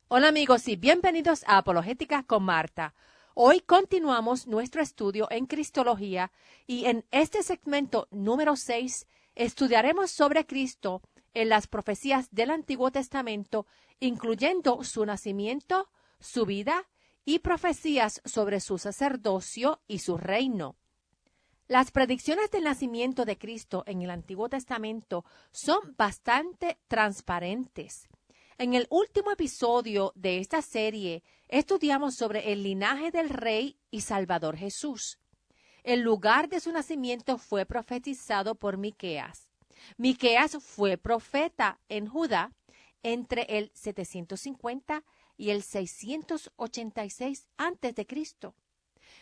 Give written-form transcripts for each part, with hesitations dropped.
Hola amigos y bienvenidos a Apologética con Marta. Hoy continuamos nuestro estudio en Cristología y en este segmento número 6 estudiaremos sobre Cristo en las profecías del Antiguo Testamento, incluyendo su nacimiento, su vida y profecías sobre su sacerdocio y su reino. Las predicciones del nacimiento de Cristo en el Antiguo Testamento son bastante transparentes. En el último episodio de esta serie estudiamos sobre el linaje del Rey y Salvador Jesús. El lugar de su nacimiento fue profetizado por Miqueas. Miqueas fue profeta en Judá entre el 750 y el 686 a.C.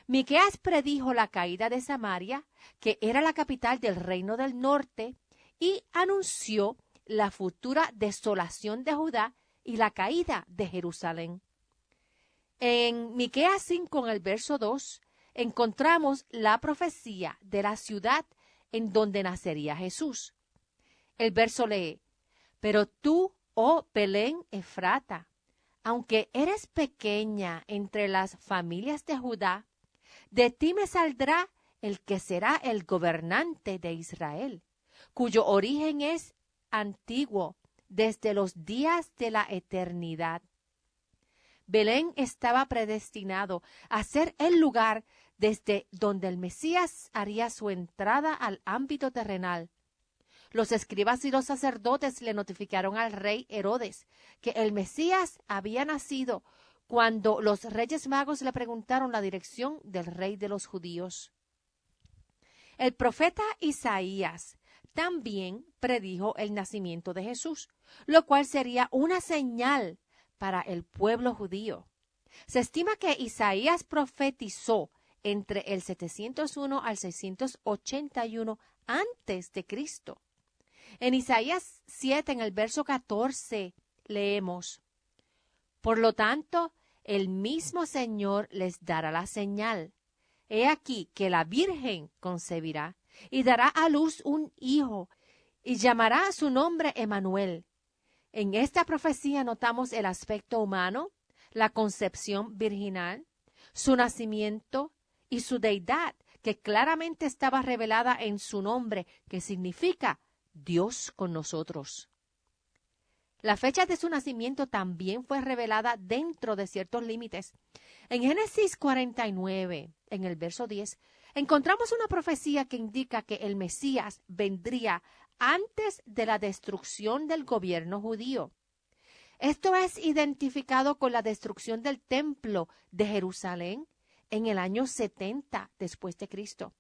Miqueas predijo la caída de Samaria, que era la capital del reino del norte, y anunció la futura desolación de Judá y la caída de Jerusalén. En Miqueas 5, en el verso 2, encontramos la profecía de la ciudad en donde nacería Jesús. El verso lee: Pero tú, oh Belén Efrata, aunque eres pequeña entre las familias de Judá, de ti me saldrá el que será el gobernante de Israel, cuyo origen es antiguo, desde los días de la eternidad. Belén estaba predestinado a ser el lugar desde donde el Mesías haría su entrada al ámbito terrenal. Los escribas y los sacerdotes le notificaron al rey Herodes que el Mesías había nacido cuando los reyes magos le preguntaron la dirección del rey de los judíos. El profeta Isaías también predijo el nacimiento de Jesús, lo cual sería una señal para el pueblo judío. Se estima que Isaías profetizó entre el 701 al 681 antes de Cristo. En Isaías 7, en el verso 14, leemos: Por lo tanto, el mismo Señor les dará la señal. He aquí que la Virgen concebirá y dará a luz un hijo y llamará su nombre Emmanuel. En esta profecía notamos el aspecto humano, la concepción virginal, su nacimiento y su deidad, que claramente estaba revelada en su nombre, que significa Dios con nosotros. La fecha de su nacimiento también fue revelada dentro de ciertos límites. En Génesis 49, en el verso 10, encontramos una profecía que indica que el Mesías vendría antes de la destrucción del gobierno judío. Esto es identificado con la destrucción del templo de Jerusalén en el año 70 después de Cristo.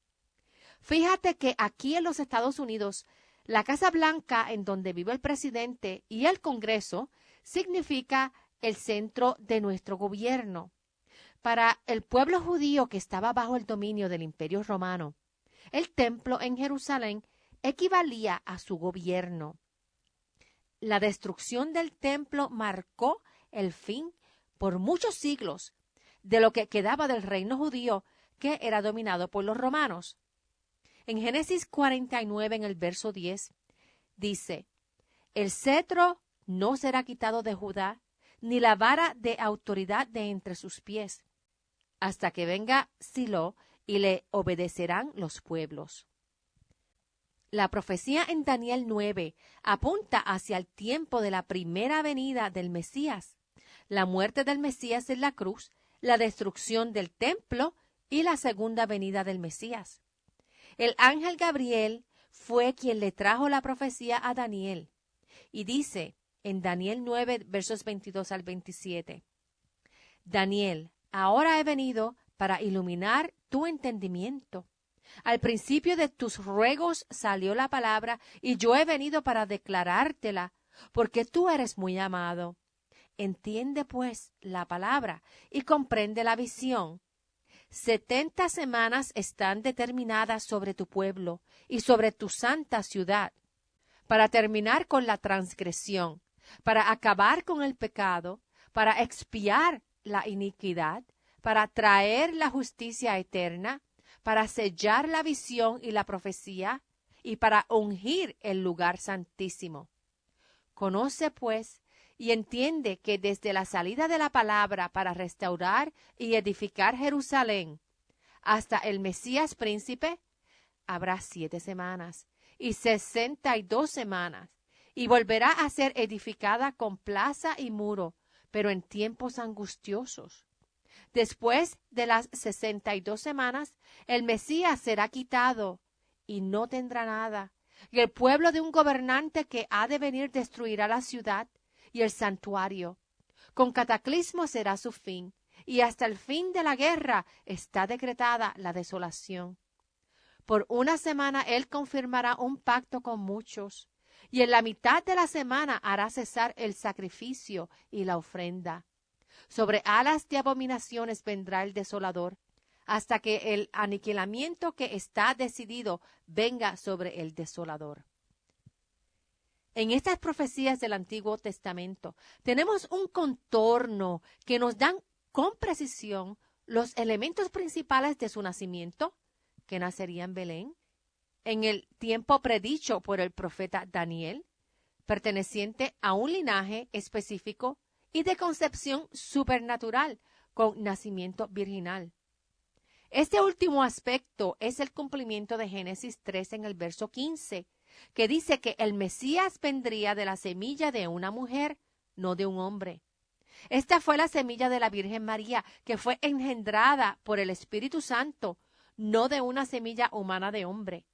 Fíjate que aquí en los Estados Unidos, la Casa Blanca, en donde vive el presidente, y el Congreso significa el centro de nuestro gobierno. Para el pueblo judío que estaba bajo el dominio del Imperio Romano, el templo en Jerusalén equivalía a su gobierno. La destrucción del templo marcó el fin por muchos siglos de lo que quedaba del reino judío, que era dominado por los romanos. En Génesis 49, en el verso 10, dice: El cetro no será quitado de Judá, ni la vara de autoridad de entre sus pies, hasta que venga Silo, y le obedecerán los pueblos. La profecía en Daniel 9 apunta hacia el tiempo de la primera venida del Mesías, la muerte del Mesías en la cruz, la destrucción del templo y la segunda venida del Mesías. El ángel Gabriel fue quien le trajo la profecía a Daniel, y dice en Daniel 9, versos 22 al 27, Daniel, ahora he venido para iluminar tu entendimiento. Al principio de tus ruegos salió la palabra, y yo he venido para declarártela, porque tú eres muy amado. Entiende pues la palabra y comprende la visión. 70 semanas están determinadas sobre tu pueblo y sobre tu santa ciudad, para terminar con la transgresión, para acabar con el pecado, para expiar la iniquidad, para traer la justicia eterna, para sellar la visión y la profecía, y para ungir el lugar santísimo. Conoce, pues, y entiende que desde la salida de la palabra para restaurar y edificar Jerusalén hasta el Mesías príncipe, habrá 7 semanas y 62 semanas, y volverá a ser edificada con plaza y muro, pero en tiempos angustiosos. Después de las 62 semanas, el Mesías será quitado y no tendrá nada, y el pueblo de un gobernante que ha de venir destruirá la ciudad y el santuario. Con cataclismo será su fin, y hasta el fin de la guerra está decretada la desolación. Por 1 semana él confirmará un pacto con muchos, y en la mitad de la semana hará cesar el sacrificio y la ofrenda. Sobre alas de abominaciones vendrá el desolador, hasta que el aniquilamiento que está decidido venga sobre el desolador. En estas profecías del Antiguo Testamento tenemos un contorno que nos dan con precisión los elementos principales de su nacimiento, que nacería en Belén, en el tiempo predicho por el profeta Daniel, perteneciente a un linaje específico y de concepción supernatural, con nacimiento virginal. Este último aspecto es el cumplimiento de Génesis 3 en el verso 15, que dice que el Mesías vendría de la semilla de una mujer, no de un hombre. Esta fue la semilla de la Virgen María, que fue engendrada por el Espíritu Santo, no de una semilla humana de hombre.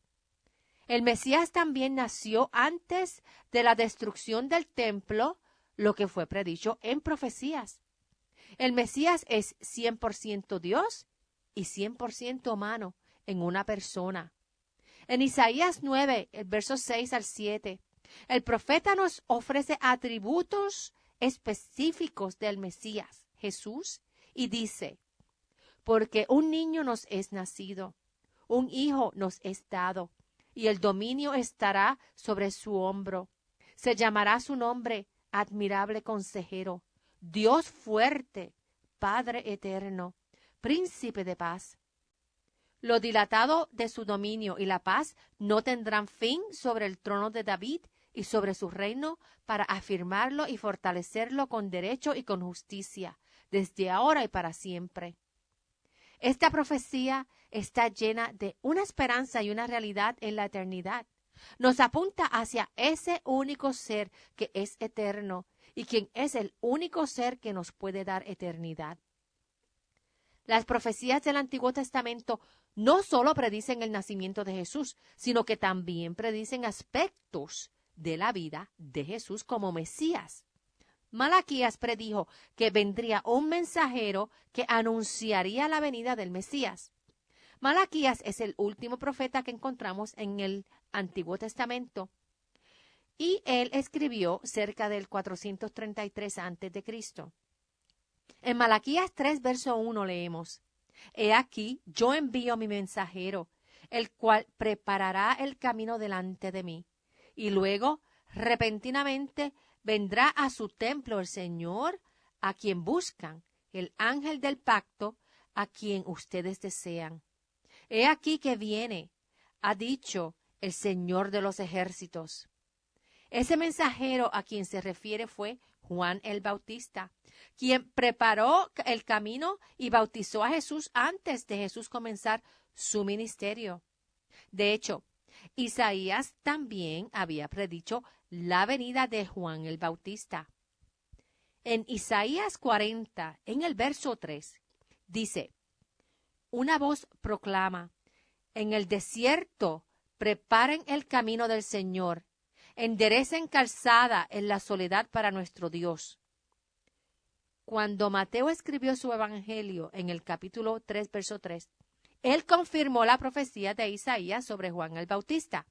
El Mesías también nació antes de la destrucción del templo, lo que fue predicho en profecías. El Mesías es 100% Dios y 100% humano en una persona. En Isaías 9, el verso 6 al 7, el profeta nos ofrece atributos específicos del Mesías, Jesús, y dice: porque un niño nos es nacido, un hijo nos es dado, y el dominio estará sobre su hombro. Se llamará su nombre Admirable Consejero, Dios fuerte, Padre eterno, Príncipe de paz. Lo dilatado de su dominio y la paz no tendrán fin sobre el trono de David y sobre su reino, para afirmarlo y fortalecerlo con derecho y con justicia, desde ahora y para siempre. Esta profecía está llena de una esperanza y una realidad en la eternidad. Nos apunta hacia ese único ser que es eterno y quien es el único ser que nos puede dar eternidad. Las profecías del Antiguo Testamento no solo predicen el nacimiento de Jesús, sino que también predicen aspectos de la vida de Jesús como Mesías. Malaquías predijo que vendría un mensajero que anunciaría la venida del Mesías. Malaquías es el último profeta que encontramos en el Antiguo Testamento, y él escribió cerca del 433 a.C. En Malaquías 3, verso 1 leemos: He aquí, yo envío mi mensajero, el cual preparará el camino delante de mí. Y luego, repentinamente, vendrá a su templo el Señor, a quien buscan, el ángel del pacto, a quien ustedes desean. He aquí que viene, ha dicho el Señor de los ejércitos. Ese mensajero a quien se refiere fue Juan el Bautista, quien preparó el camino y bautizó a Jesús antes de Jesús comenzar su ministerio. De hecho, Isaías también había predicho la venida de Juan el Bautista. En Isaías 40, en el verso 3, dice: Una voz proclama, en el desierto preparen el camino del Señor, enderecen calzada en la soledad para nuestro Dios. Cuando Mateo escribió su evangelio en el capítulo 3, verso 3, él confirmó la profecía de Isaías sobre Juan el Bautista.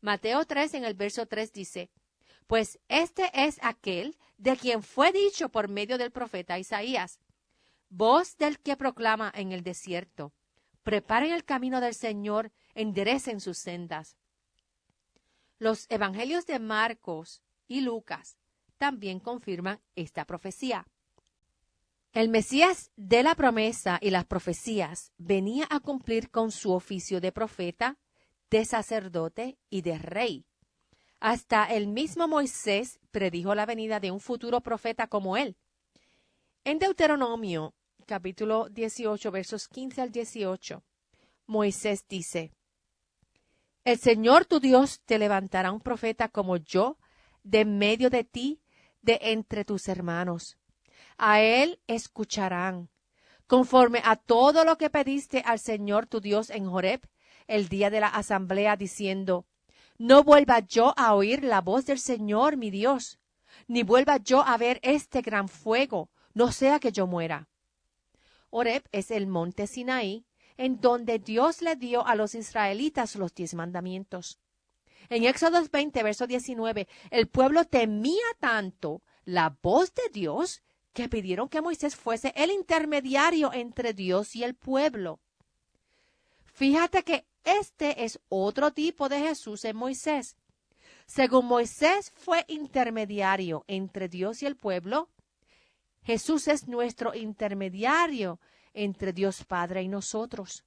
Mateo 3, en el verso 3 dice: Pues este es aquel de quien fue dicho por medio del profeta Isaías: Voz del que proclama en el desierto, preparen el camino del Señor, enderecen sus sendas. Los evangelios de Marcos y Lucas también confirman esta profecía. El Mesías de la promesa y las profecías venía a cumplir con su oficio de profeta, de sacerdote y de rey. Hasta el mismo Moisés predijo la venida de un futuro profeta como él. En Deuteronomio, capítulo 18, versos 15 al 18, Moisés dice: El Señor tu Dios te levantará un profeta como yo, de en medio de ti, de entre tus hermanos. A él escucharán, conforme a todo lo que pediste al Señor tu Dios en Horeb, el día de la asamblea, diciendo: No vuelva yo a oír la voz del Señor mi Dios, ni vuelva yo a ver este gran fuego, no sea que yo muera. Horeb es el monte Sinaí, en donde Dios le dio a los israelitas los 10 mandamientos. En Éxodo 20, verso 19, el pueblo temía tanto la voz de Dios que pidieron que Moisés fuese el intermediario entre Dios y el pueblo. Fíjate que este es otro tipo de Jesús en Moisés. Según Moisés fue intermediario entre Dios y el pueblo, Jesús es nuestro intermediario entre Dios Padre y nosotros.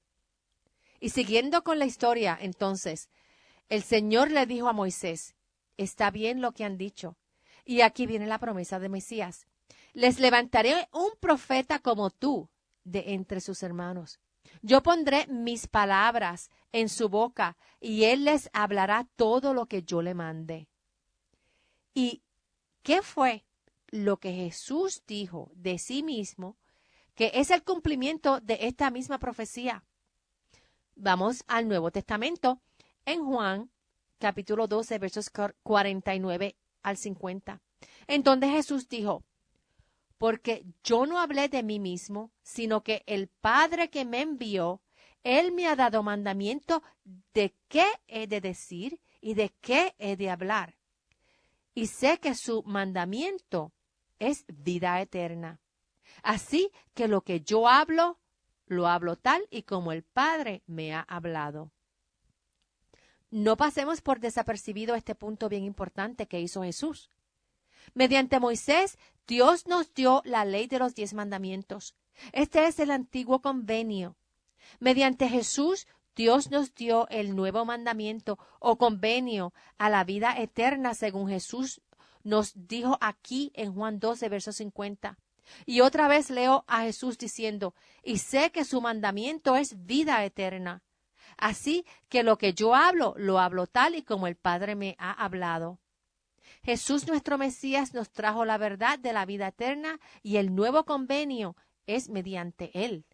Y siguiendo con la historia, entonces, el Señor le dijo a Moisés: está bien lo que han dicho. Y aquí viene la promesa de Mesías: les levantaré un profeta como tú de entre sus hermanos. Yo pondré mis palabras en su boca y él les hablará todo lo que yo le mande. ¿Y qué fue lo que Jesús dijo de sí mismo, que es el cumplimiento de esta misma profecía? Vamos al Nuevo Testamento, en Juan, capítulo 12, versos 49 al 50, en donde Jesús dijo: porque yo no hablé de mí mismo, sino que el Padre que me envió, Él me ha dado mandamiento de qué he de decir y de qué he de hablar. Y sé que su mandamiento es vida eterna. Así que lo que yo hablo, lo hablo tal y como el Padre me ha hablado. No pasemos por desapercibido este punto bien importante que hizo Jesús. Mediante Moisés, Dios nos dio la ley de los 10 mandamientos. Este es el antiguo convenio. Mediante Jesús, Dios nos dio el nuevo mandamiento o convenio a la vida eterna, según Jesús nos dijo aquí en Juan 12, verso 50. Y otra vez leo a Jesús diciendo: y sé que su mandamiento es vida eterna. Así que lo que yo hablo, lo hablo tal y como el Padre me ha hablado. Jesús nuestro Mesías nos trajo la verdad de la vida eterna y el nuevo convenio es mediante Él.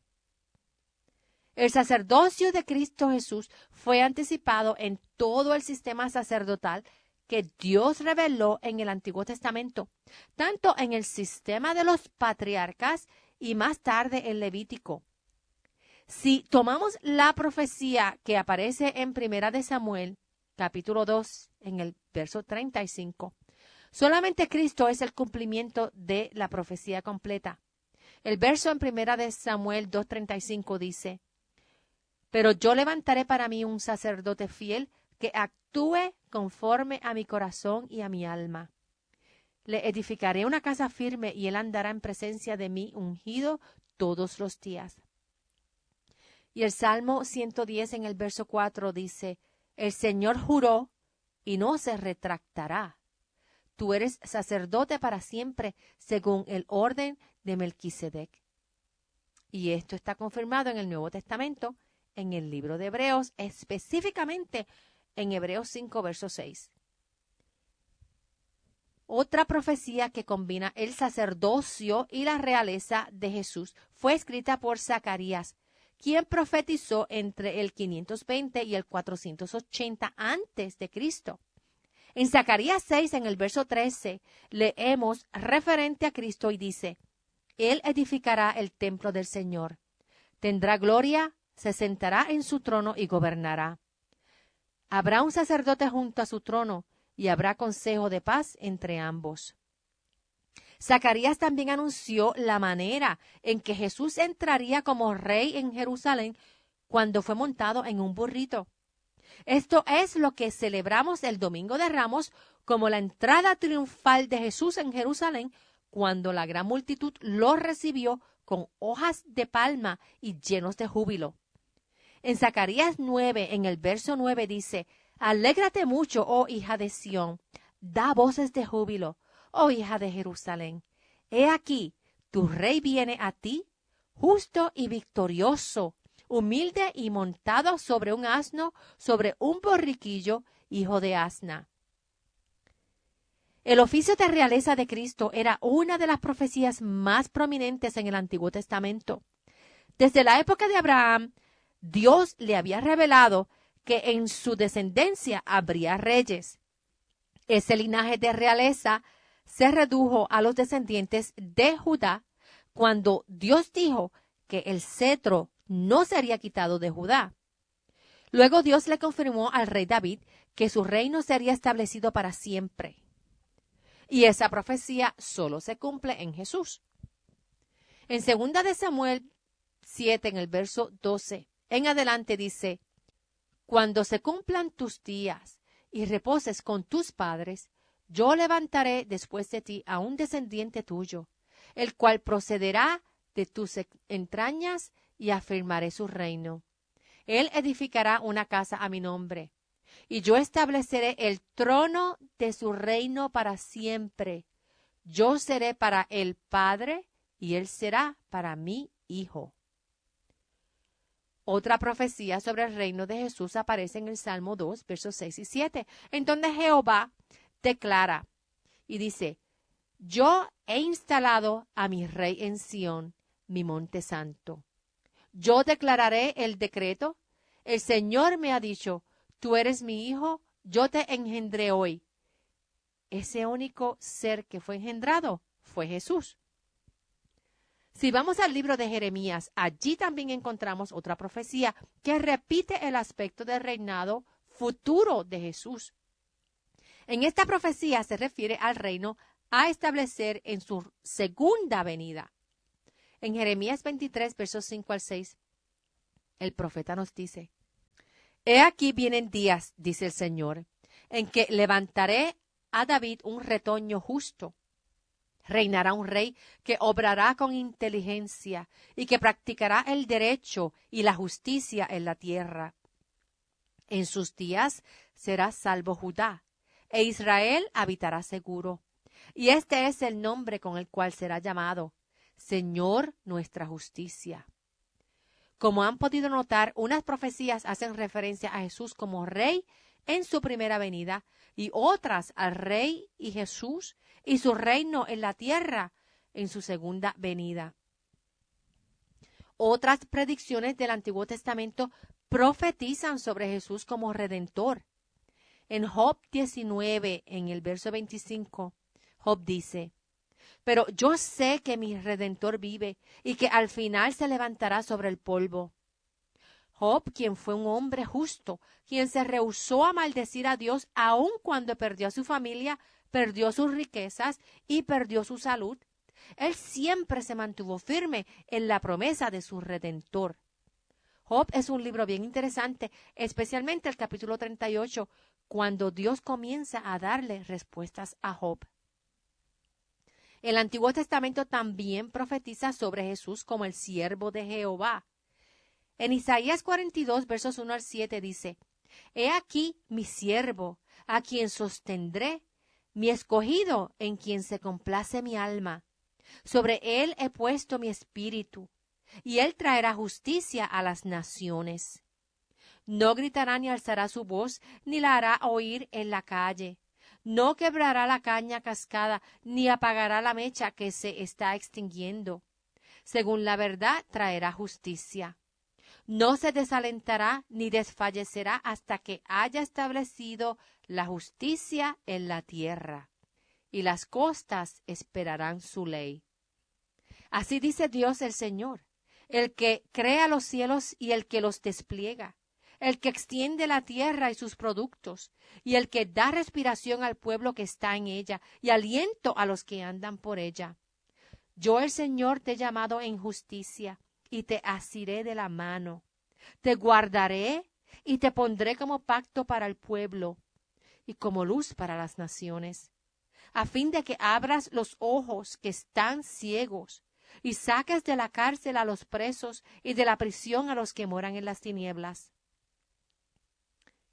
El sacerdocio de Cristo Jesús fue anticipado en todo el sistema sacerdotal que Dios reveló en el Antiguo Testamento, tanto en el sistema de los patriarcas y más tarde el Levítico. Si tomamos la profecía que aparece en Primera de Samuel, capítulo 2, en el verso 35, solamente Cristo es el cumplimiento de la profecía completa. El verso en Primera de Samuel 2:35 dice: pero yo levantaré para mí un sacerdote fiel que actúe conforme a mi corazón y a mi alma. Le edificaré una casa firme y él andará en presencia de mí ungido todos los días. Y el Salmo 110 en el verso 4 dice: el Señor juró y no se retractará. Tú eres sacerdote para siempre, según el orden de Melquisedec. Y esto está confirmado en el Nuevo Testamento, en el libro de Hebreos, específicamente en Hebreos 5, verso 6. Otra profecía que combina el sacerdocio y la realeza de Jesús fue escrita por Zacarías, quien profetizó entre el 520 y el 480 antes de Cristo. En Zacarías 6, en el verso 13, leemos referente a Cristo y dice: Él edificará el templo del Señor, tendrá gloria, se sentará en su trono y gobernará. Habrá un sacerdote junto a su trono y habrá consejo de paz entre ambos. Zacarías también anunció la manera en que Jesús entraría como rey en Jerusalén cuando fue montado en un burrito. Esto es lo que celebramos el Domingo de Ramos como la entrada triunfal de Jesús en Jerusalén, cuando la gran multitud lo recibió con hojas de palma y llenos de júbilo. En Zacarías 9, en el verso 9 dice: Alégrate mucho, oh hija de Sión, da voces de júbilo, oh hija de Jerusalén. He aquí, tu rey viene a ti, justo y victorioso, humilde y montado sobre un asno, sobre un borriquillo, hijo de asna. El oficio de realeza de Cristo era una de las profecías más prominentes en el Antiguo Testamento. Desde la época de Abraham, Dios le había revelado que en su descendencia habría reyes. Ese linaje de realeza se redujo a los descendientes de Judá cuando Dios dijo que el cetro no sería quitado de Judá. Luego Dios le confirmó al rey David que su reino sería establecido para siempre. Y esa profecía solo se cumple en Jesús. En 2 de Samuel 7, en el verso 12, en adelante dice: Cuando se cumplan tus días y reposes con tus padres, yo levantaré después de ti a un descendiente tuyo, el cual procederá de tus entrañas y afirmaré su reino. Él edificará una casa a mi nombre, y yo estableceré el trono de su reino para siempre. Yo seré para él padre, y él será para mí hijo. Otra profecía sobre el reino de Jesús aparece en el Salmo 2, versos 6 y 7, en donde Jehová declara y dice: Yo he instalado a mi rey en Sión, mi monte santo. Yo declararé el decreto. El Señor me ha dicho: Tú eres mi hijo, yo te engendré hoy. Ese único ser que fue engendrado fue Jesús. Si vamos al libro de Jeremías, allí también encontramos otra profecía que repite el aspecto del reinado futuro de Jesús. En esta profecía se refiere al reino a establecer en su segunda venida. En Jeremías 23, versos 5 al 6, el profeta nos dice: He aquí vienen días, dice el Señor, en que levantaré a David un retoño justo. Reinará un rey que obrará con inteligencia y que practicará el derecho y la justicia en la tierra. En sus días será salvo Judá, e Israel habitará seguro. Y este es el nombre con el cual será llamado: Señor nuestra justicia. Como han podido notar, unas profecías hacen referencia a Jesús como rey en su primera venida y otras al rey y Jesús y su reino en la tierra en su segunda venida. Otras predicciones del Antiguo Testamento profetizan sobre Jesús como redentor. En Job 19, en el verso 25, Job dice: Pero yo sé que mi Redentor vive y que al final se levantará sobre el polvo. Job, quien fue un hombre justo, quien se rehusó a maldecir a Dios aun cuando perdió a su familia, perdió sus riquezas y perdió su salud, él siempre se mantuvo firme en la promesa de su Redentor. Job es un libro bien interesante, especialmente el capítulo 38, cuando Dios comienza a darle respuestas a Job. El Antiguo Testamento también profetiza sobre Jesús como el siervo de Jehová. En Isaías 42, versos 1 al 7 dice: He aquí mi siervo, a quien sostendré, mi escogido, en quien se complace mi alma. Sobre él he puesto mi espíritu, y él traerá justicia a las naciones. No gritará ni alzará su voz, ni la hará oír en la calle. No quebrará la caña cascada, ni apagará la mecha que se está extinguiendo. Según la verdad traerá justicia. No se desalentará ni desfallecerá hasta que haya establecido la justicia en la tierra, y las costas esperarán su ley. Así dice Dios el Señor, el que crea los cielos y el que los despliega, el que extiende la tierra y sus productos, y el que da respiración al pueblo que está en ella, y aliento a los que andan por ella. Yo, el Señor, te he llamado en justicia, y te asiré de la mano. Te guardaré y te pondré como pacto para el pueblo, y como luz para las naciones, a fin de que abras los ojos que están ciegos, y saques de la cárcel a los presos, y de la prisión a los que moran en las tinieblas.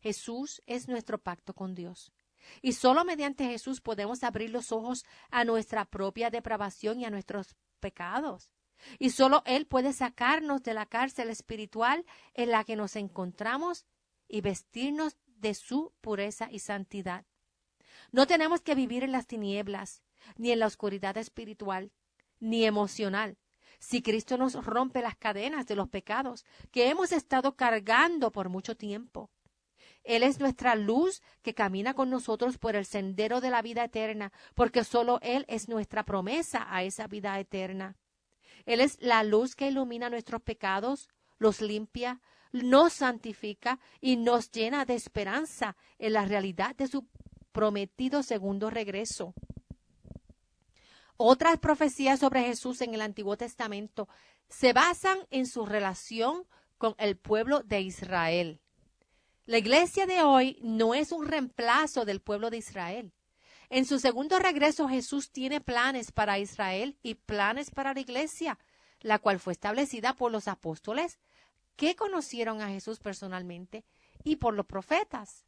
Jesús es nuestro pacto con Dios. Y solo mediante Jesús podemos abrir los ojos a nuestra propia depravación y a nuestros pecados. Y solo Él puede sacarnos de la cárcel espiritual en la que nos encontramos y vestirnos de su pureza y santidad. No tenemos que vivir en las tinieblas, ni en la oscuridad espiritual, ni emocional. Si Cristo nos rompe las cadenas de los pecados que hemos estado cargando por mucho tiempo. Él es nuestra luz que camina con nosotros por el sendero de la vida eterna, porque solo Él es nuestra promesa a esa vida eterna. Él es la luz que ilumina nuestros pecados, los limpia, nos santifica y nos llena de esperanza en la realidad de su prometido segundo regreso. Otras profecías sobre Jesús en el Antiguo Testamento se basan en su relación con el pueblo de Israel. La iglesia de hoy no es un reemplazo del pueblo de Israel. En su segundo regreso, Jesús tiene planes para Israel y planes para la iglesia, la cual fue establecida por los apóstoles que conocieron a Jesús personalmente y por los profetas.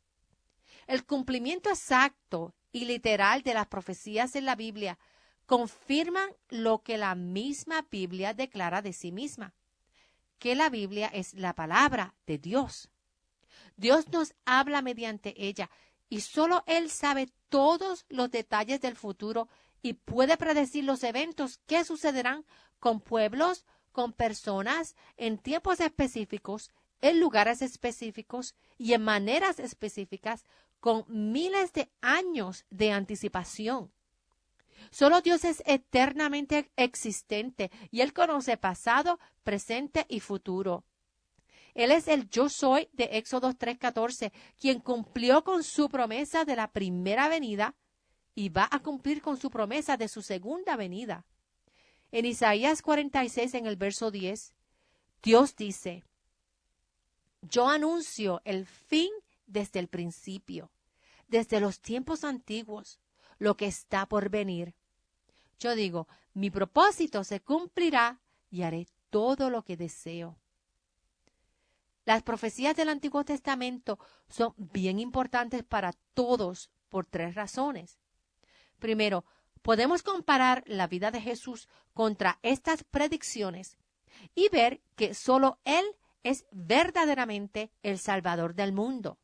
El cumplimiento exacto y literal de las profecías en la Biblia confirman lo que la misma Biblia declara de sí misma, que la Biblia es la palabra de Dios. Dios nos habla mediante ella y solo Él sabe todos los detalles del futuro y puede predecir los eventos que sucederán con pueblos, con personas, en tiempos específicos, en lugares específicos y en maneras específicas, con miles de años de anticipación. Solo Dios es eternamente existente y Él conoce pasado, presente y futuro. Él es el yo soy de Éxodo 3:14, quien cumplió con su promesa de la primera venida y va a cumplir con su promesa de su segunda venida. En Isaías 46, en el verso 10, Dios dice: yo anuncio el fin desde el principio, desde los tiempos antiguos, lo que está por venir. Yo digo, mi propósito se cumplirá y haré todo lo que deseo. Las profecías del Antiguo Testamento son bien importantes para todos por 3 razones. Primero, podemos comparar la vida de Jesús contra estas predicciones y ver que solo Él es verdaderamente el Salvador del mundo.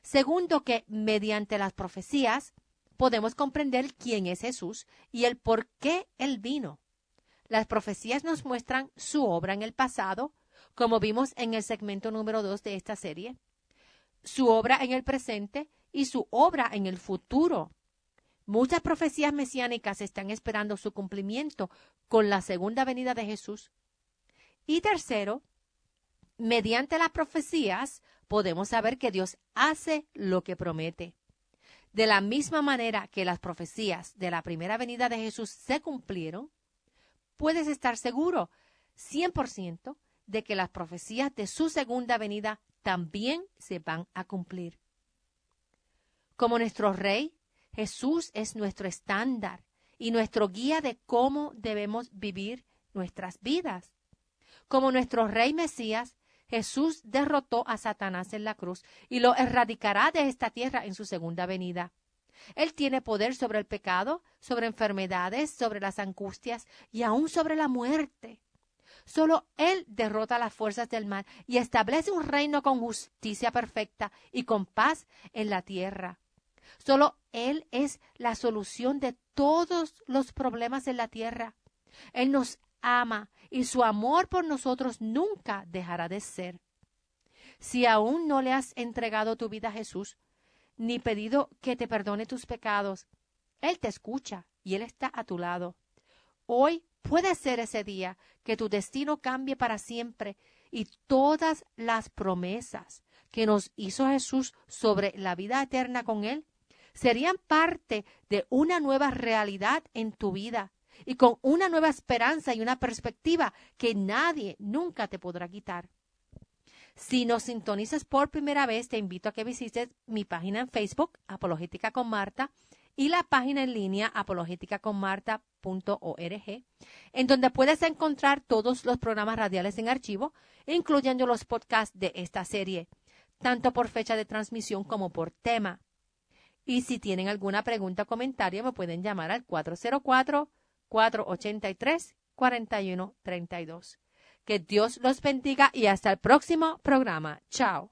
Segundo, que mediante las profecías podemos comprender quién es Jesús y el por qué Él vino. Las profecías nos muestran su obra en el pasado, como vimos en el segmento número 2 de esta serie, su obra en el presente y su obra en el futuro. Muchas profecías mesiánicas están esperando su cumplimiento con la segunda venida de Jesús. Y tercero, mediante las profecías podemos saber que Dios hace lo que promete. De la misma manera que las profecías de la primera venida de Jesús se cumplieron, puedes estar seguro 100% de que las profecías de su segunda venida también se van a cumplir. Como nuestro Rey, Jesús es nuestro estándar y nuestro guía de cómo debemos vivir nuestras vidas. Como nuestro Rey Mesías, Jesús derrotó a Satanás en la cruz y lo erradicará de esta tierra en su segunda venida. Él tiene poder sobre el pecado, sobre enfermedades, sobre las angustias y aún sobre la muerte. Solo Él derrota las fuerzas del mal y establece un reino con justicia perfecta y con paz en la tierra. Solo Él es la solución de todos los problemas en la tierra. Él nos ama y su amor por nosotros nunca dejará de ser. Si aún no le has entregado tu vida a Jesús, ni pedido que te perdone tus pecados, Él te escucha y Él está a tu lado. Hoy puede ser ese día que tu destino cambie para siempre y todas las promesas que nos hizo Jesús sobre la vida eterna con Él serían parte de una nueva realidad en tu vida y con una nueva esperanza y una perspectiva que nadie nunca te podrá quitar. Si nos sintonizas por primera vez, te invito a que visites mi página en Facebook, Apologética con Marta, y la página en línea apologeticaconmarta.org, en donde puedes encontrar todos los programas radiales en archivo, incluyendo los podcasts de esta serie. tanto por fecha de transmisión como por tema. Y si tienen alguna pregunta o comentario, me pueden llamar al 404-483-4132. Que Dios los bendiga y hasta el próximo programa. Chao.